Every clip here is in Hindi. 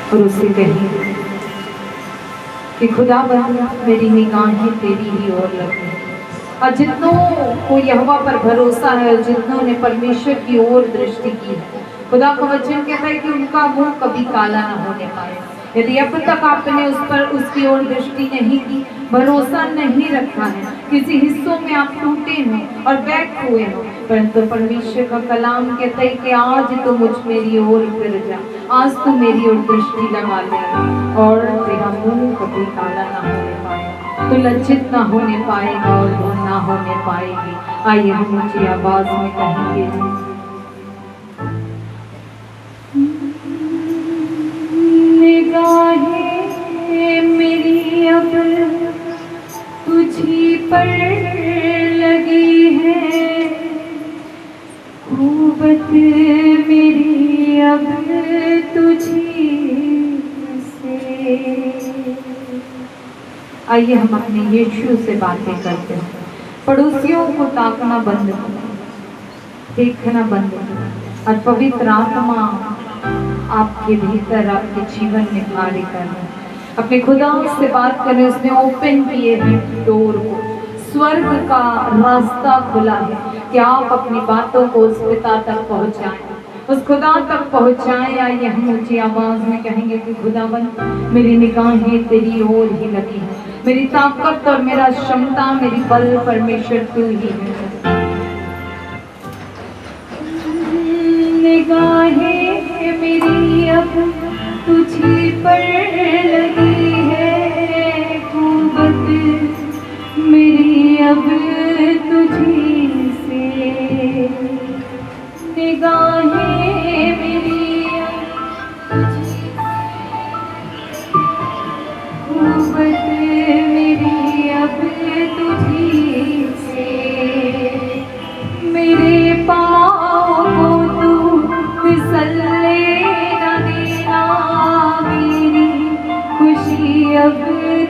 और उससे कहें कि खुदा मेरी निगाहें तेरी ही ओर लगी। और जितनों को यहोवा पर भरोसा है और जितनों ने परमेश्वर की ओर दृष्टि की है, खुदा का वचन कहता है कि उनका मुंह कभी काला ना होने पाए। यदि अब तक आपने उस पर उसकी ओर दृष्टि नहीं की, भरोसा नहीं रखा है, किसी हिस्सों में आप टूटे हो और बैक हुए हो, परंतु परमेश्वर का कलाम कहता है कि आज तो मुझ मेरी ओर फिर जा, आज तो मेरी ओर दृष्टि लगा ले और तेरा मुंह कभी काला ना होने पाए, तो लज्जित ना होने पाएगा और वो ना होने पाएगी। आइए हम ऊंची आवाज में कहेंगे, निगाहें मेरी अब तुझी पर लगी है, खूबत मेरी अब तुझी से। आइए हम अपने यीशु से बातें करते हैं। पड़ोसियों को ताकना बंद करो, देखना बंद करो और पवित्र आत्मा आपके भीतर आपके जीवन में कार्य करना। अपने खुदा से बात करें, उसने ओपन किए हैं डोर को, स्वर्ग का रास्ता खुला है कि आप अपनी बातों को उस पिता तक पहुंचाएं, उस खुदा तक पहुंचाएं। आइए हम ऊंची आवाज में कहेंगे कि खुदावन मेरी निगाहें तेरी ओर ही लगी है, मेरी ताकत और मेरा क्षमता, मेरी बल परमेश्वर तू ही है। निगाहें मेरी अब तुझी पर लगी है, खूबत मेरी अब तुझी से। निगाहें मेरी अब खूबत मेरी अब तुझी से। मेरे पाँव को तू फिसलने न देना, मेरी खुशी अब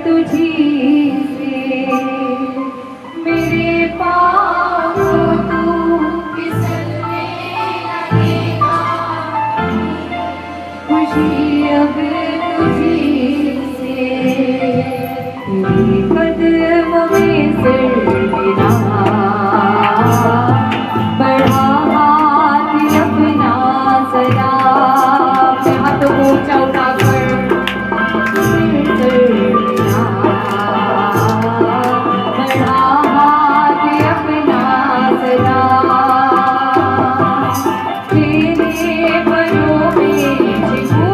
तुझी से। मेरे पाँव को तू फिसलने न देना, खुशी अब तुझी से। तेरे कदम में सिर मेरा बढ़ा हाथ अपना सदा, हाथ ऊंचा उठाकर बढ़ा हाथ अपना सदा। तेरे बलों में जिसको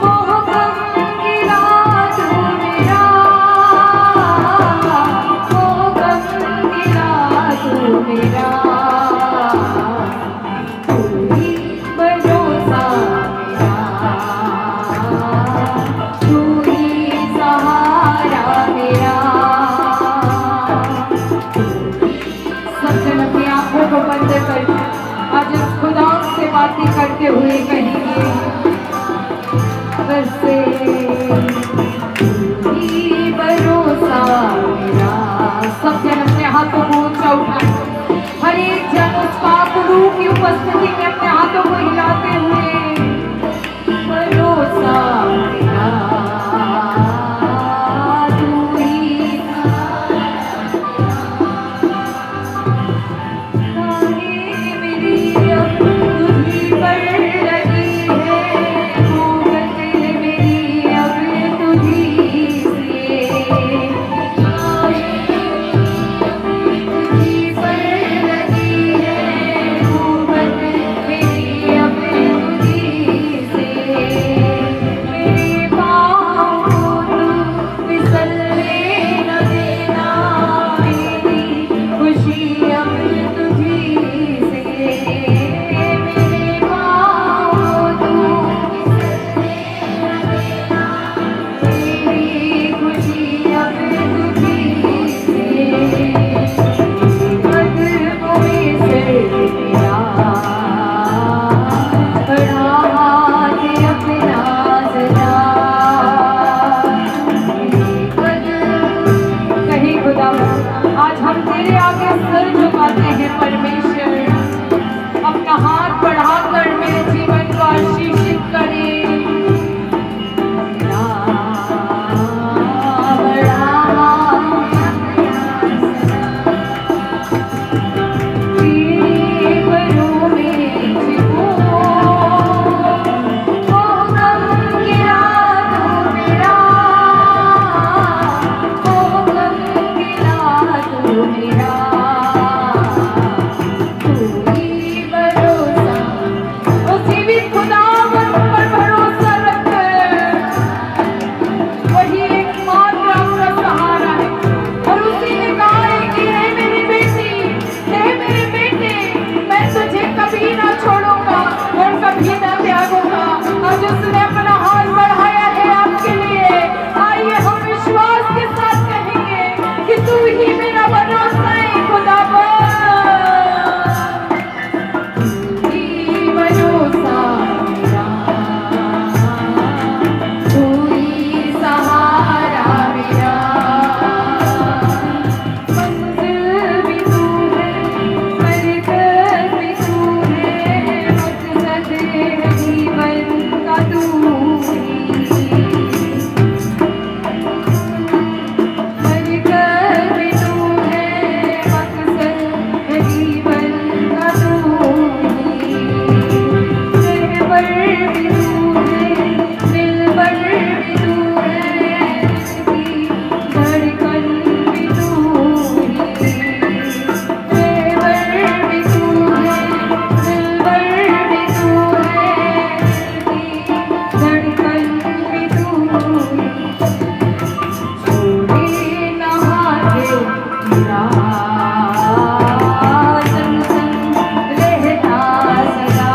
मोह गम गिरा तू मेरा, मोह गम गिरा तू मेरा। तू ही भरोसा मेरा, तू ही सहारा मेरा। सब जन अपनी आंखों को बंद कर आज उस खुदा से बातें करते हुए कहेंगे, बरसे तू ही भरोसा मेरा। सब जन अपने हाथों को ऊंचा उठाएं, हर एक जन उस पाक रूह की उपस्थिति में अपने हाथों को हिलाते हुए, भरोसा मेरा तू ही। निगाहें मेरी अब तुझी पर लगी खुदावन पर भरोसा रखकर वही एकमात्र आपका सहारा है। और उसी ने कहा है कि हे मेरी बेटी, हे मेरे बेटे, मैं तुझे कभी ना छोड़ूंगा और कभी ना त्यागूंगा। आज उसने अपना हाथ बढ़ाया है आपके लिए। आइए हम विश्वास के साथ कहेंगे कि तू ही मेरा भरोसा है खुदावन, तू ही भरोसा मेरा, तू ही सहारा मेरा। मंजिल भी तू है, मरकज भी तू है, मकसद है जीवन का तू ही। मरकज भी तू है, मकसद है जीवन का तू ही। रहबर भी तू है, दिलबर भी तू है, दिल की धड़कन भी तू ही। रहबर भी तू है, दिलबर भी तू है, दिल की धड़कन भी तू ही। छोड़े ना हाथे तेरा, संग संग रहता सदा।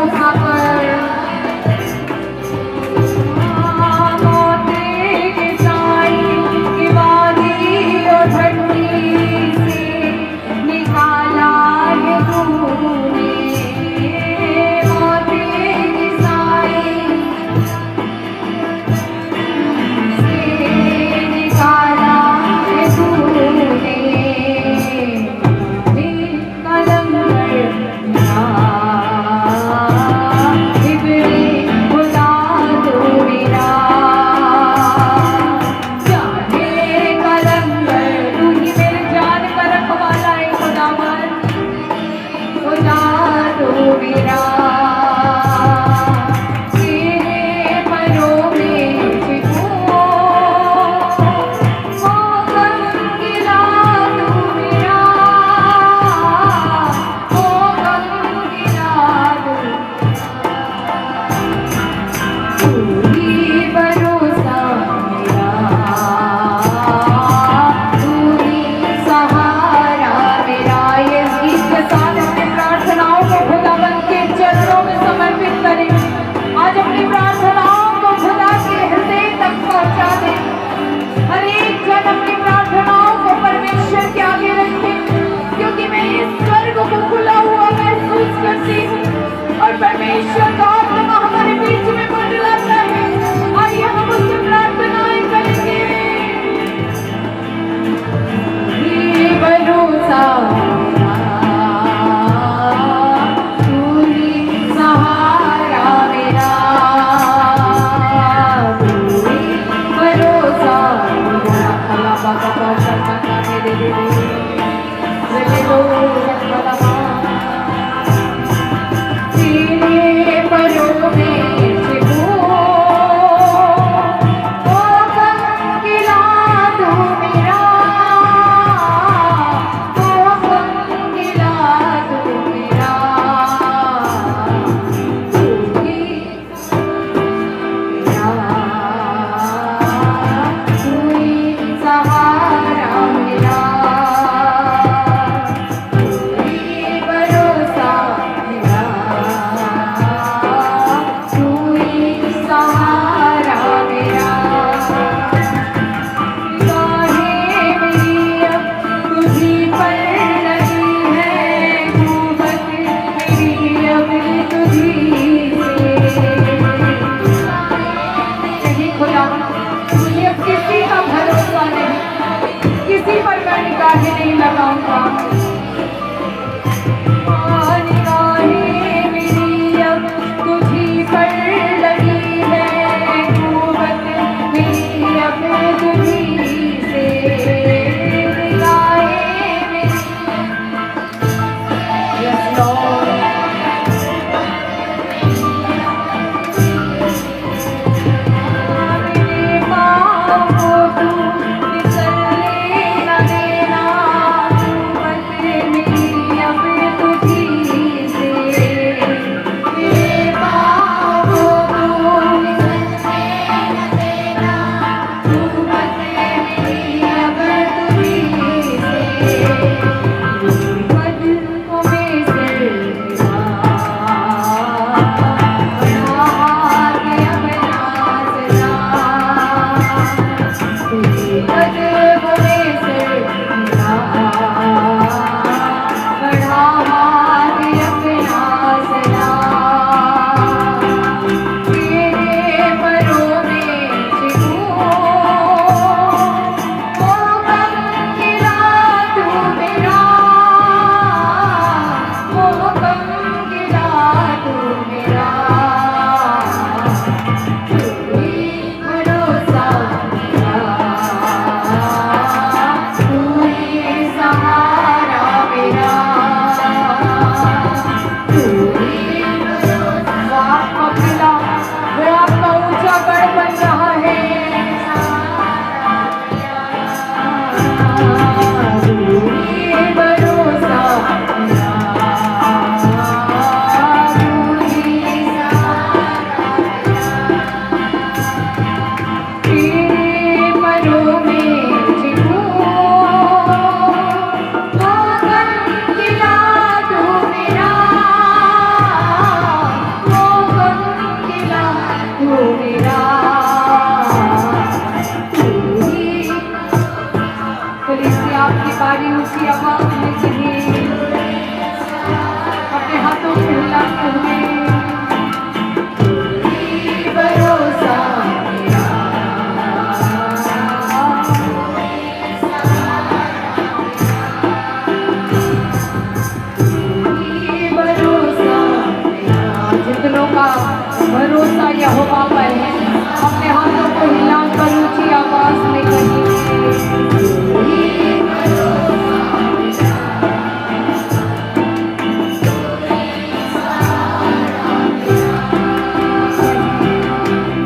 उठाकर परमेश्वर का आत्मा हमारे बीच में मंडलाता है। आइए हम उससे प्रार्थनाएं करेंगे। ये भरोसा तू ही सहारा मेरा, तू ही भरोसा मेरा। अल्लाह पाक का शक्ति मेरे दिल में भरोसा यहोवा पर है। अपने हाथों को हिलाकर ऊंची आवाज में कहिए,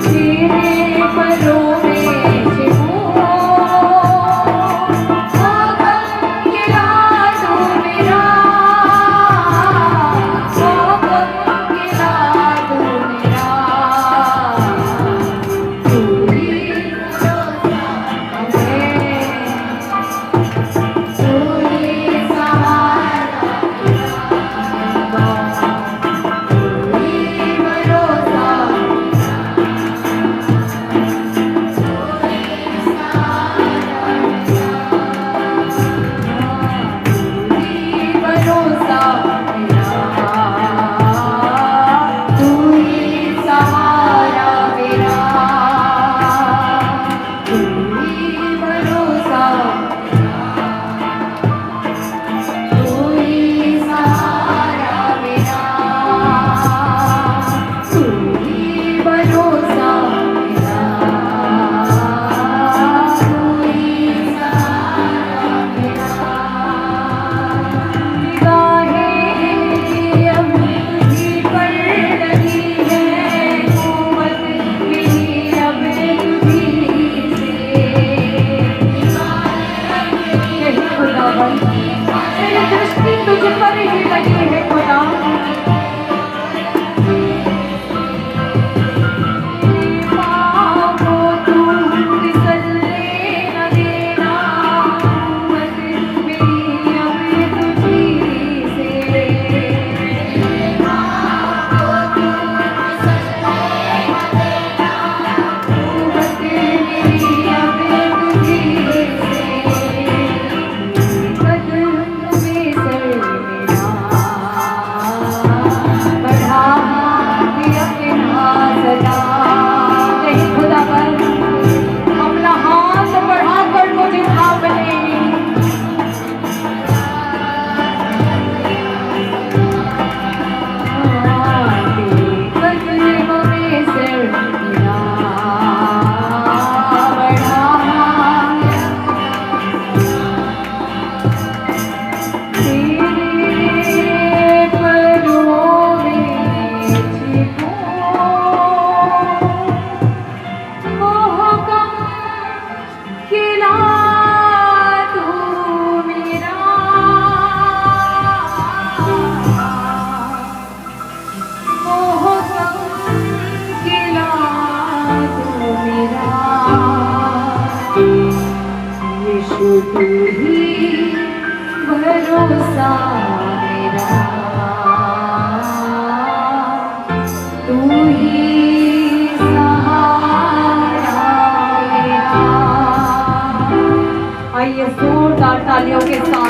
तेरे परों में छिपो, आगम गिरा तू मेरा, आगम गिरा तू मेरा, तू ही तुझ पर ही लगी है खुदा। पाँव को तू फिसलने न देना, उम्मत मेरी अब तुझी से। पाँव को तू फिसलने न देना, उम्मत मेरी अब तुझी से। कदम में सर मेरा बढ़ा के अपना सदा। नहीं खुदा पर अपना हाथ बढ़ाकर मुझे थाम ले। कदमों में सर मेरा बढ़ा, तेरे परों में छिपो, मोहकम खिला तू मेरा, मोहकम खिला तू मेरा। यीशु तू ही भरोसा मेरा, तू ही सहारा मेरा। आइए जोरदार तालियों के साथ